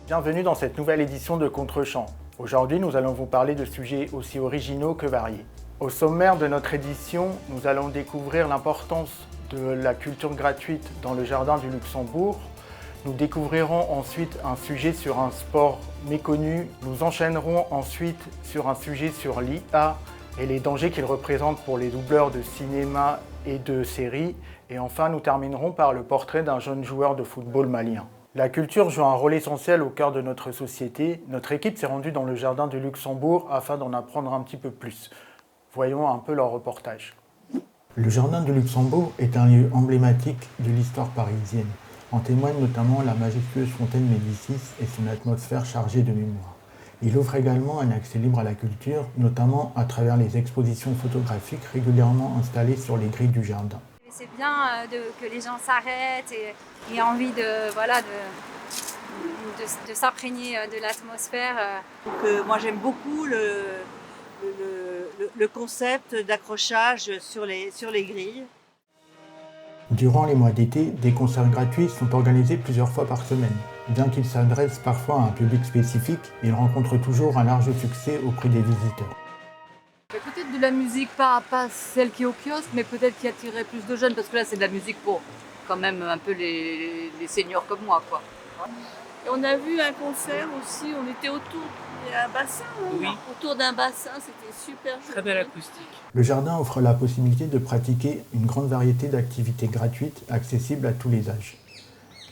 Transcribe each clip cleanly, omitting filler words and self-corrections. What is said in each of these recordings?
Bienvenue dans cette nouvelle édition de Contre-champ. Aujourd'hui, nous allons vous parler de sujets aussi originaux que variés. Au sommaire de notre édition, nous allons découvrir l'importance de la culture gratuite dans le jardin du Luxembourg. Nous découvrirons ensuite un sujet sur un sport méconnu. Nous enchaînerons ensuite sur un sujet sur l'IA et les dangers qu'il représente pour les doubleurs de cinéma et de séries. Et enfin, nous terminerons par le portrait d'un jeune joueur de football malien. La culture joue un rôle essentiel au cœur de notre société. Notre équipe s'est rendue dans le jardin du Luxembourg afin d'en apprendre un petit peu plus. Voyons un peu leur reportage. Le jardin du Luxembourg est un lieu emblématique de l'histoire parisienne. En témoigne notamment la majestueuse fontaine Médicis et son atmosphère chargée de mémoire. Il offre également un accès libre à la culture, notamment à travers les expositions photographiques régulièrement installées sur les grilles du jardin. C'est bien que les gens s'arrêtent et aient envie de s'imprégner de l'atmosphère. Moi j'aime beaucoup le concept d'accrochage sur les grilles. Durant les mois d'été, des concerts gratuits sont organisés plusieurs fois par semaine. Bien qu'ils s'adressent parfois à un public spécifique, ils rencontrent toujours un large succès auprès des visiteurs. Peut-être de la musique, pas celle qui est au kiosque, mais peut-être qui attirerait plus de jeunes, parce que là c'est de la musique pour quand même un peu les seniors comme moi, quoi. Et on a vu un concert aussi, on était autour d'un bassin, oui. Autour d'un bassin, c'était super joli. Très belle acoustique. Le jardin offre la possibilité de pratiquer une grande variété d'activités gratuites accessibles à tous les âges.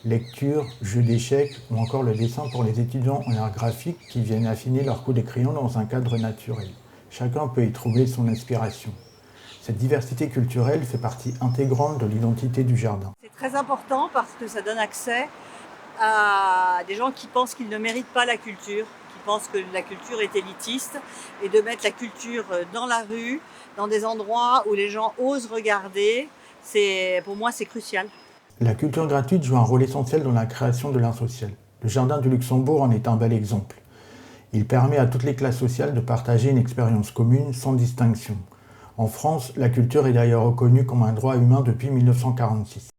Lecture, jeux d'échecs ou encore le dessin pour les étudiants en art graphique qui viennent affiner leur coup de crayon dans un cadre naturel. Chacun peut y trouver son inspiration. Cette diversité culturelle fait partie intégrante de l'identité du jardin. C'est très important parce que ça donne accès à des gens qui pensent qu'ils ne méritent pas la culture, qui pensent que la culture est élitiste, et de mettre la culture dans la rue, dans des endroits où les gens osent regarder, pour moi c'est crucial. La culture gratuite joue un rôle essentiel dans la création de lien social. Le jardin du Luxembourg en est un bel exemple. Il permet à toutes les classes sociales de partager une expérience commune sans distinction. En France, la culture est d'ailleurs reconnue comme un droit humain depuis 1946.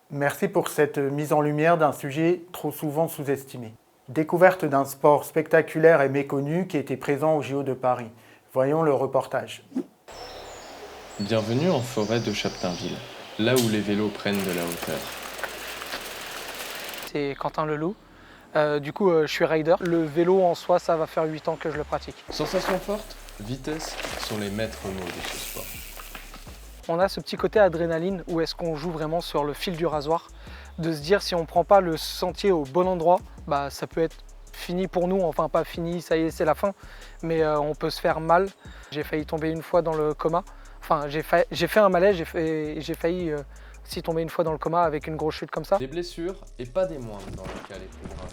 Merci pour cette mise en lumière d'un sujet trop souvent sous-estimé. Découverte d'un sport spectaculaire et méconnu qui était présent au JO de Paris. Voyons le reportage. Bienvenue en forêt de Chaptainville, là où les vélos prennent de la hauteur. C'est Quentin Leloup. Je suis rider. Le vélo en soi, ça va faire 8 ans que je le pratique. Sensation forte, vitesse sont les maîtres mots de ce sport. On a ce petit côté adrénaline où est-ce qu'on joue vraiment sur le fil du rasoir, de se dire si on ne prend pas le sentier au bon endroit, ça peut être fini pour nous, enfin pas fini, ça y est, c'est la fin, mais on peut se faire mal. J'ai failli tomber une fois dans le coma, enfin j'ai fait un malaise, j'ai failli aussi tomber une fois dans le coma avec une grosse chute comme ça. Des blessures, et pas des moindres dans le cas les plus graves.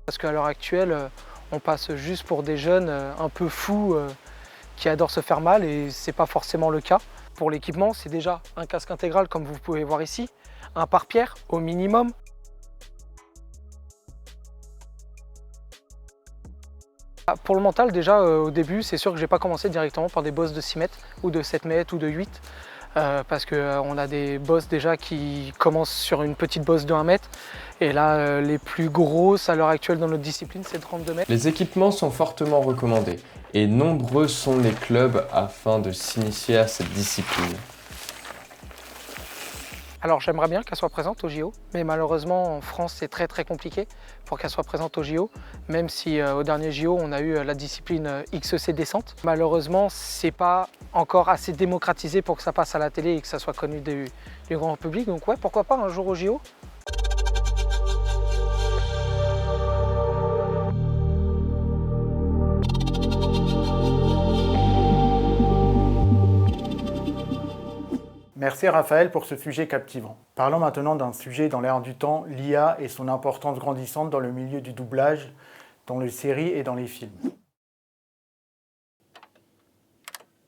Parce qu'à l'heure actuelle, on passe juste pour des jeunes un peu fous qui adorent se faire mal et c'est pas forcément le cas. Pour l'équipement, c'est déjà un casque intégral comme vous pouvez voir ici, un pare-pierre au minimum. Pour le mental, déjà au début, c'est sûr que je n'ai pas commencé directement par des bosses de 6 mètres ou de 7 mètres ou de 8 parce qu'on a des bosses déjà qui commencent sur une petite bosse de 1 mètre et là, les plus grosses à l'heure actuelle dans notre discipline, c'est 32 mètres. Les équipements sont fortement recommandés et nombreux sont les clubs afin de s'initier à cette discipline. Alors j'aimerais bien qu'elle soit présente au JO, mais malheureusement en France c'est très compliqué pour qu'elle soit présente au JO, même si au dernier JO on a eu la discipline XC descente. Malheureusement c'est pas encore assez démocratisé pour que ça passe à la télé et que ça soit connu du grand public, donc ouais, pourquoi pas un jour au JO. Merci Raphaël pour ce sujet captivant. Parlons maintenant d'un sujet dans l'air du temps, l'IA et son importance grandissante dans le milieu du doublage, dans les séries et dans les films.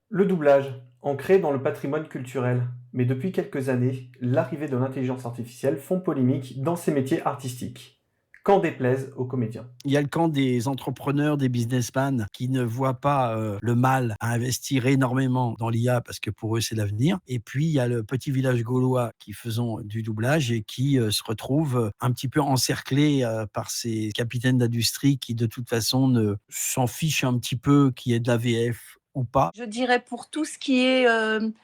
Le doublage, ancré dans le patrimoine culturel, mais depuis quelques années, l'arrivée de l'intelligence artificielle font polémique dans ces métiers artistiques. Qu'en déplaise aux comédiens. Il y a le camp des entrepreneurs, des businessmen qui ne voient pas le mal à investir énormément dans l'IA parce que pour eux, c'est l'avenir. Et puis, il y a le petit village gaulois qui faisons du doublage et qui se retrouvent un petit peu encerclés par ces capitaines d'industrie qui, de toute façon, s'en fichent un petit peu qu'il y ait de la VF ou pas. Je dirais pour tout ce qui est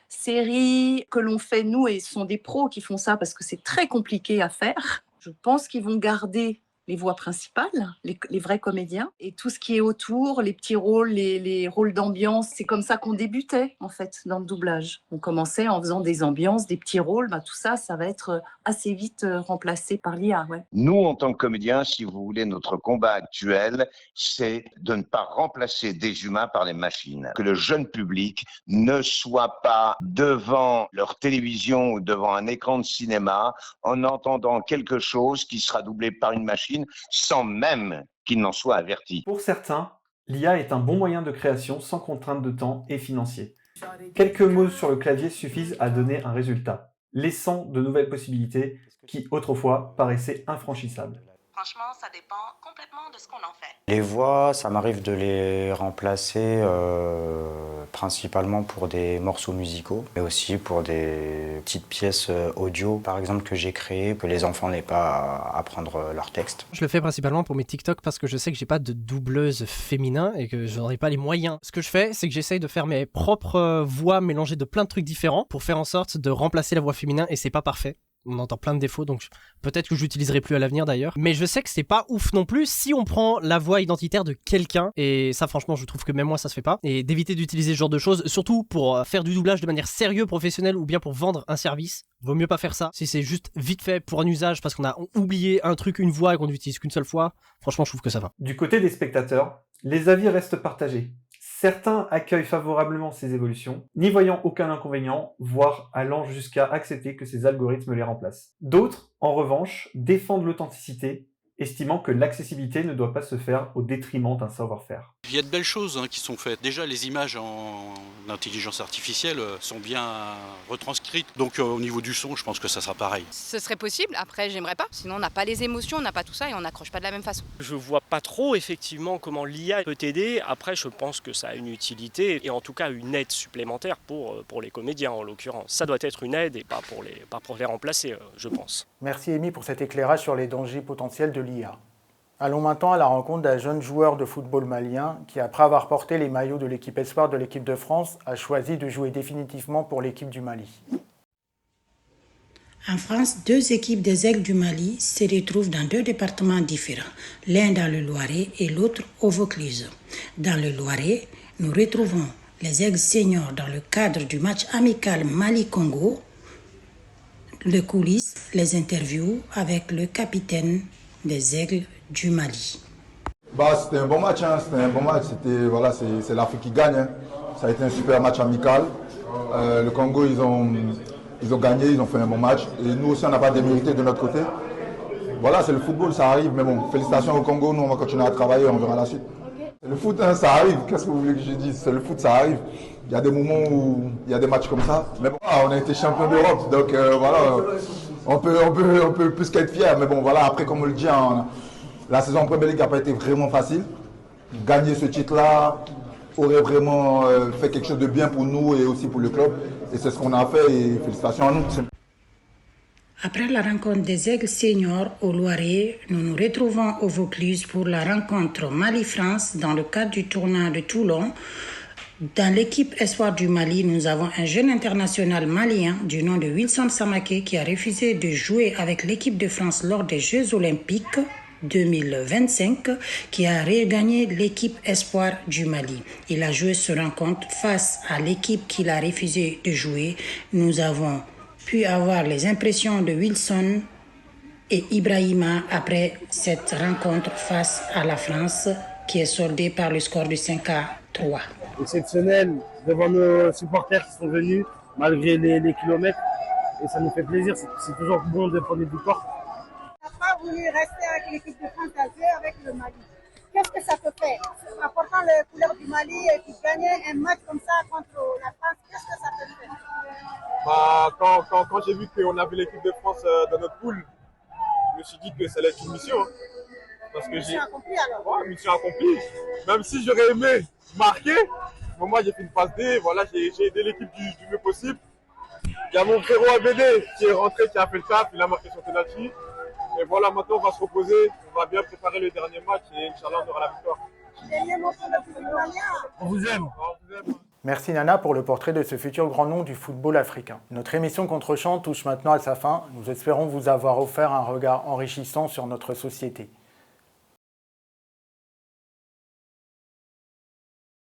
séries que l'on fait nous, et ce sont des pros qui font ça parce que c'est très compliqué à faire, je pense qu'ils vont garder les voix principales, les vrais comédiens, et tout ce qui est autour, les petits rôles, les rôles d'ambiance. C'est comme ça qu'on débutait, en fait, dans le doublage. On commençait en faisant des ambiances, des petits rôles. Tout ça, ça va être assez vite remplacé par l'IA. Ouais. Nous, en tant que comédiens, si vous voulez, notre combat actuel, c'est de ne pas remplacer des humains par les machines. Que le jeune public ne soit pas devant leur télévision ou devant un écran de cinéma en entendant quelque chose qui sera doublé par une machine sans même qu'il n'en soit averti. Pour certains, l'IA est un bon moyen de création sans contrainte de temps et financier. Quelques mots sur le clavier suffisent à donner un résultat, laissant de nouvelles possibilités qui, autrefois, paraissaient infranchissables. Franchement, ça dépend complètement de ce qu'on en fait. Les voix, ça m'arrive de les remplacer principalement pour des morceaux musicaux, mais aussi pour des petites pièces audio, par exemple, que j'ai créées, que les enfants n'aient pas à apprendre leur texte. Je le fais principalement pour mes TikTok parce que je sais que j'ai pas de doubleuse féminin et que je n'aurai pas les moyens. Ce que je fais, c'est que j'essaye de faire mes propres voix mélangées de plein de trucs différents pour faire en sorte de remplacer la voix féminin, et c'est pas parfait. On entend plein de défauts, donc peut-être que je l'utiliserai plus à l'avenir d'ailleurs. Mais je sais que c'est pas ouf non plus si on prend la voix identitaire de quelqu'un. Et ça, franchement, je trouve que même moi, ça se fait pas. Et d'éviter d'utiliser ce genre de choses, surtout pour faire du doublage de manière sérieuse, professionnelle, ou bien pour vendre un service. Vaut mieux pas faire ça. Si c'est juste vite fait pour un usage parce qu'on a oublié un truc, une voix, et qu'on n'utilise qu'une seule fois, franchement, je trouve que ça va. Du côté des spectateurs, les avis restent partagés. Certains accueillent favorablement ces évolutions, n'y voyant aucun inconvénient, voire allant jusqu'à accepter que ces algorithmes les remplacent. D'autres, en revanche, défendent l'authenticité, estimant que l'accessibilité ne doit pas se faire au détriment d'un savoir-faire. Il y a de belles choses qui sont faites. Déjà, les images en intelligence artificielle sont bien retranscrites. Donc au niveau du son, je pense que ça sera pareil. Ce serait possible, après j'aimerais pas. Sinon on n'a pas les émotions, on n'a pas tout ça et on n'accroche pas de la même façon. Je vois pas trop effectivement comment l'IA peut t'aider. Après, je pense que ça a une utilité et en tout cas une aide supplémentaire pour les comédiens en l'occurrence. Ça doit être une aide et pas pour les remplacer, je pense. Merci Amy pour cet éclairage sur les dangers potentiels de l'IA. Allons maintenant à la rencontre d'un jeune joueur de football malien qui, après avoir porté les maillots de l'équipe espoir de l'équipe de France, a choisi de jouer définitivement pour l'équipe du Mali. En France, 2 équipes des Aigles du Mali se retrouvent dans 2 départements différents, l'un dans le Loiret et l'autre au Vaucluse. Dans le Loiret, nous retrouvons les Aigles seniors dans le cadre du match amical Mali-Congo, les coulisses, les interviews avec le capitaine des Aigles du Mali. C'était un bon match, c'est l'Afrique qui gagne. Ça a été un super match amical. Le Congo, ils ont gagné, ils ont fait un bon match. Et nous aussi, on n'a pas démérité de notre côté. Voilà, c'est le football, ça arrive. Mais bon, félicitations au Congo, nous on va continuer à travailler, on verra la suite. Le foot, ça arrive. Qu'est-ce que vous voulez que je dise? C'est le foot, ça arrive. Il y a des moments où il y a des matchs comme ça. Mais bon, on a été champion d'Europe, donc voilà, on peut plus qu'être fiers. Mais bon, voilà, après, comme on le dit, la saison en Première Ligue n'a pas été vraiment facile. Gagner ce titre-là aurait vraiment fait quelque chose de bien pour nous et aussi pour le club. Et c'est ce qu'on a fait et félicitations à nous. Après la rencontre des Aigles seniors au Loiret, nous nous retrouvons au Vaucluse pour la rencontre Mali-France dans le cadre du tournoi de Toulon. Dans l'équipe espoir du Mali, nous avons un jeune international malien du nom de Wilson Samaké qui a refusé de jouer avec l'équipe de France lors des Jeux Olympiques 2025, qui a regagné l'équipe espoir du Mali. Il a joué ce rencontre face à l'équipe qu'il a refusé de jouer. Nous avons pu avoir les impressions de Wilson et Ibrahima après cette rencontre face à la France qui est soldée par le score de 5-3. Exceptionnel devant nos supporters qui sont venus malgré les kilomètres et ça nous fait plaisir, c'est toujours bon de prendre des victoires. On n'a pas voulu rester avec l'équipe de France à jouer avec le Mali. Qu'est-ce que ça te fait en portant les couleurs du Mali et puis gagner un match comme ça contre la France, qu'est-ce que ça te fait? Quand j'ai vu qu'on avait l'équipe de France dans notre poule, je me suis dit que ça allait être une mission. Parce que Mission accomplie alors. Ouais, mission accomplie. Même si j'aurais aimé marquer, mais moi j'ai fait une passe D, voilà, j'ai aidé l'équipe du mieux possible. Il y a mon frérot ABD qui est rentré, qui a fait le taf, il a marqué son penalty. Et voilà, maintenant on va se reposer, on va bien préparer le dernier match et Inch'Allah on aura la victoire. On vous aime. Merci Nana pour le portrait de ce futur grand nom du football africain. Notre émission Contre-champ touche maintenant à sa fin. Nous espérons vous avoir offert un regard enrichissant sur notre société.